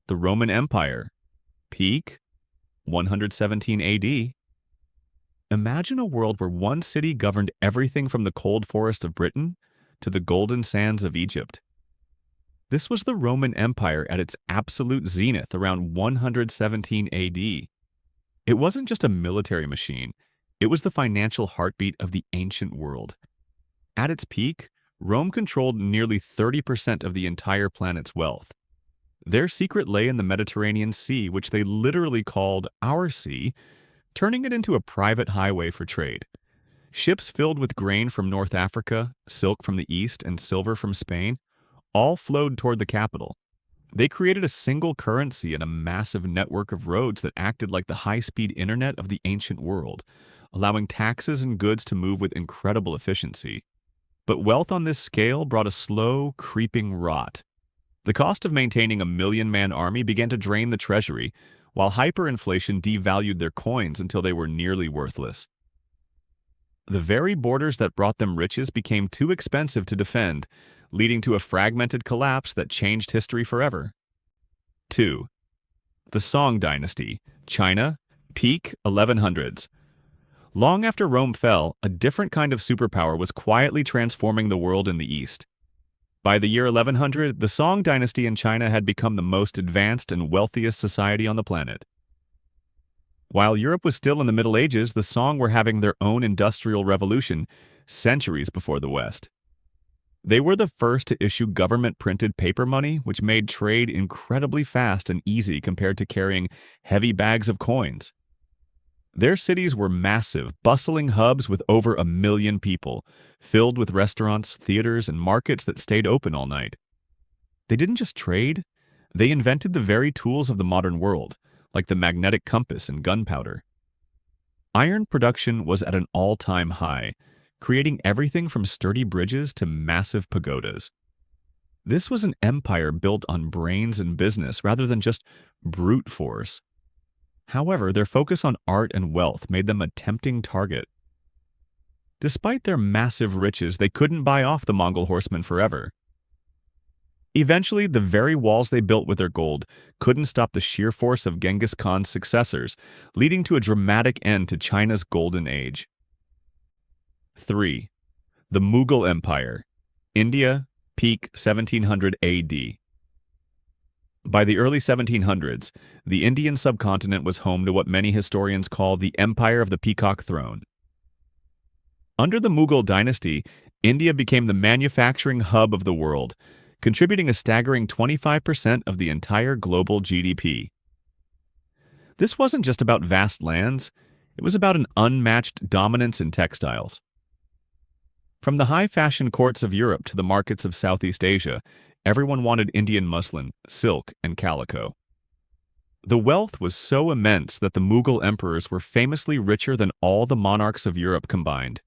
The Roman Empire. Peak 117 AD. Imagine a world where one city governed everything from the cold forest of Britain to the golden sands of Egypt. This was the Roman Empire at its absolute zenith around 117 AD. It wasn't just a military machine, it was the financial heartbeat of the ancient world. At its peak, Rome controlled nearly 30% of the entire planet's wealth. Their secret lay in the Mediterranean Sea, which they literally called our sea, turning it into a private highway for trade. Ships filled with grain from North Africa, silk from the East, and silver from Spain all flowed toward the capital. They created a single currency and a massive network of roads that acted like the high-speed internet of the ancient world, allowing taxes and goods to move with incredible efficiency. But wealth on this scale brought a slow, creeping rot. The cost of maintaining a million-man army began to drain the treasury, while hyperinflation devalued their coins until they were nearly worthless. The very borders that brought them riches became too expensive to defend, leading to a fragmented collapse that changed history forever. 2. The Song Dynasty, China, peak 1100s. Long after Rome fell, a different kind of superpower was quietly transforming the world in the East. By the year 1100, the Song Dynasty in China had become the most advanced and wealthiest society on the planet. While Europe was still in the Middle Ages, the Song were having their own industrial revolution centuries before the West. They were the first to issue government-printed paper money, which made trade incredibly fast and easy compared to carrying heavy bags of coins. Their cities were massive, bustling hubs with over 1 million people, filled with restaurants, theaters, and markets that stayed open all night. They didn't just trade, they invented the very tools of the modern world, like the magnetic compass and gunpowder. Iron production was at an all-time high, creating everything from sturdy bridges to massive pagodas. This was an empire built on brains and business rather than just brute force. However, their focus on art and wealth made them a tempting target. Despite their massive riches, they couldn't buy off the Mongol horsemen forever. Eventually, the very walls they built with their gold couldn't stop the sheer force of Genghis Khan's successors, leading to a dramatic end to China's golden age. 3. The Mughal Empire, India, peak 1700 AD. By the early 1700s, the Indian subcontinent was home to what many historians call the Empire of the Peacock Throne. Under the Mughal dynasty, India became the manufacturing hub of the world, contributing a staggering 25% of the entire global GDP. This wasn't just about vast lands, it was about an unmatched dominance in textiles. From the high-fashion courts of Europe to the markets of Southeast Asia, everyone wanted Indian muslin, silk, and calico. The wealth was so immense that the Mughal emperors were famously richer than all the monarchs of Europe combined.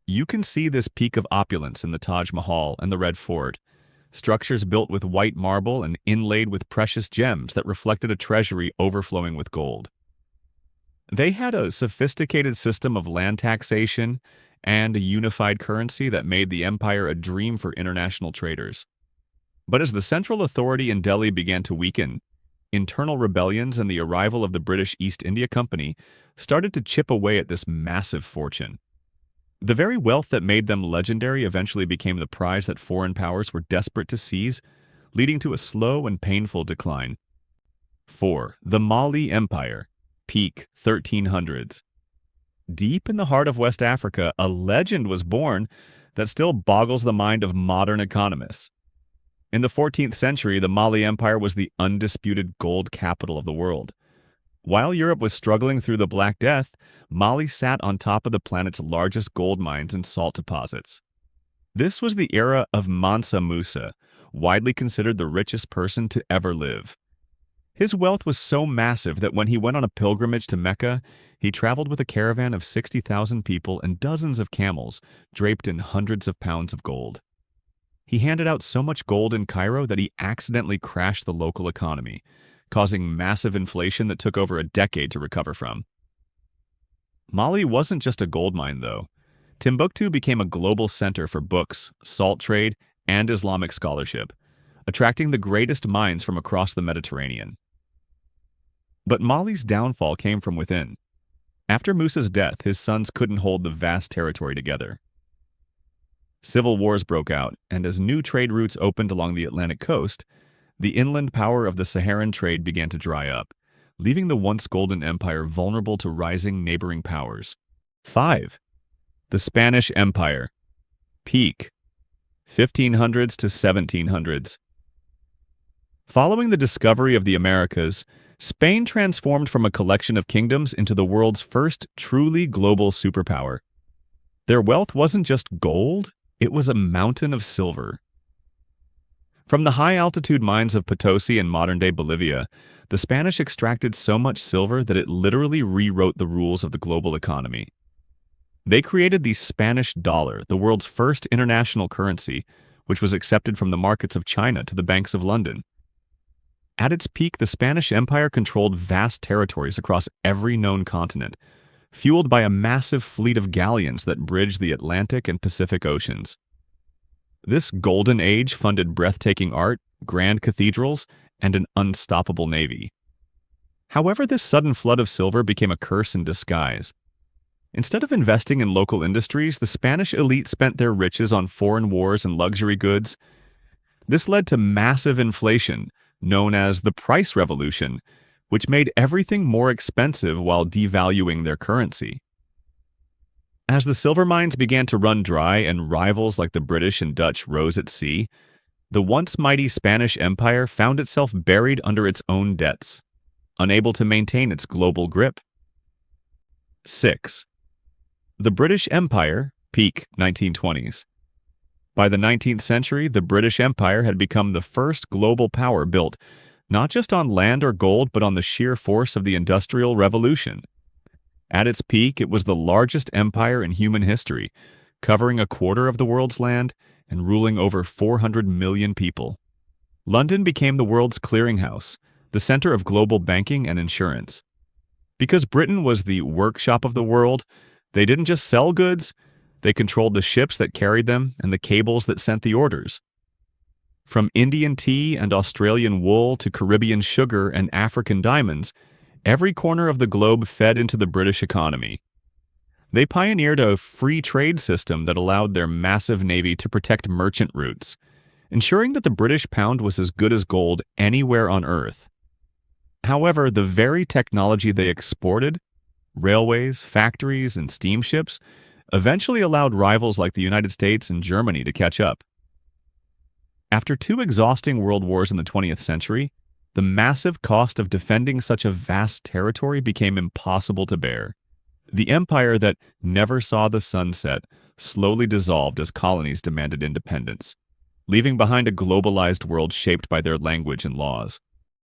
You can see this peak of opulence in the Taj Mahal and the Red Fort, structures built with white marble and inlaid with precious gems that reflected a treasury overflowing with gold. They had a sophisticated system of land taxation and a unified currency that made the empire a dream for international traders. But as the central authority in Delhi began to weaken, internal rebellions and the arrival of the British East India Company started to chip away at this massive fortune. The very wealth that made them legendary eventually became the prize that foreign powers were desperate to seize, leading to a slow and painful decline. 4. The Mali Empire, peak 1300s. Deep in the heart of West Africa, a legend was born that still boggles the mind of modern economists. In the 14th century, the Mali Empire was the undisputed gold capital of the world. While Europe was struggling through the Black Death, Mali sat on top of the planet's largest gold mines and salt deposits. This was the era of Mansa Musa, widely considered the richest person to ever live. His wealth was so massive that when he went on a pilgrimage to Mecca, he traveled with a caravan of 60,000 people and dozens of camels, draped in hundreds of pounds of gold. He handed out so much gold in Cairo that he accidentally crashed the local economy, causing massive inflation that took over a decade to recover from. Mali wasn't just a gold mine, though. Timbuktu became a global center for books, salt trade, and Islamic scholarship, attracting the greatest minds from across the Mediterranean. But Mali's downfall came from within. After Musa's death, his sons couldn't hold the vast territory together. Civil wars broke out, and as new trade routes opened along the Atlantic coast, the inland power of the Saharan trade began to dry up, leaving the once golden empire vulnerable to rising neighboring powers. 5. The Spanish Empire. Peak 1500s to 1700s. Following the discovery of the Americas, Spain transformed from a collection of kingdoms into the world's first truly global superpower. Their wealth wasn't just gold, it was a mountain of silver. From the high-altitude mines of Potosi and modern-day Bolivia, the Spanish extracted so much silver that it literally rewrote the rules of the global economy. They created the Spanish dollar, the world's first international currency, which was accepted from the markets of China to the banks of London. At its peak, the Spanish Empire controlled vast territories across every known continent, fueled by a massive fleet of galleons that bridged the Atlantic and Pacific Oceans. This golden age funded breathtaking art, grand cathedrals, and an unstoppable navy. However, this sudden flood of silver became a curse in disguise. Instead of investing in local industries, the Spanish elite spent their riches on foreign wars and luxury goods. This led to massive inflation, known as the price revolution, which made everything more expensive while devaluing their currency. As the silver mines began to run dry and rivals like the British and Dutch rose at sea, the once mighty Spanish Empire found itself buried under its own debts, unable to maintain its global grip. 6. The British Empire, peak 1920s. By the 19th century, the British Empire had become the first global power built not just on land or gold, but on the sheer force of the Industrial Revolution. At its peak, it was the largest empire in human history, covering a quarter of the world's land and ruling over 400 million people. London became the world's clearinghouse, the center of global banking and insurance. Because Britain was the workshop of the world, they didn't just sell goods, they controlled the ships that carried them and the cables that sent the orders. From Indian tea and Australian wool to Caribbean sugar and African diamonds, every corner of the globe fed into the British economy. They pioneered a free trade system that allowed their massive navy to protect merchant routes, ensuring that the British pound was as good as gold anywhere on Earth. However, the very technology they exported, railways, factories, and steamships, eventually allowed rivals like the United States and Germany to catch up. After two exhausting world wars in the 20th century, the massive cost of defending such a vast territory became impossible to bear. The empire that never saw the sunset slowly dissolved as colonies demanded independence, leaving behind a globalized world shaped by their language and laws.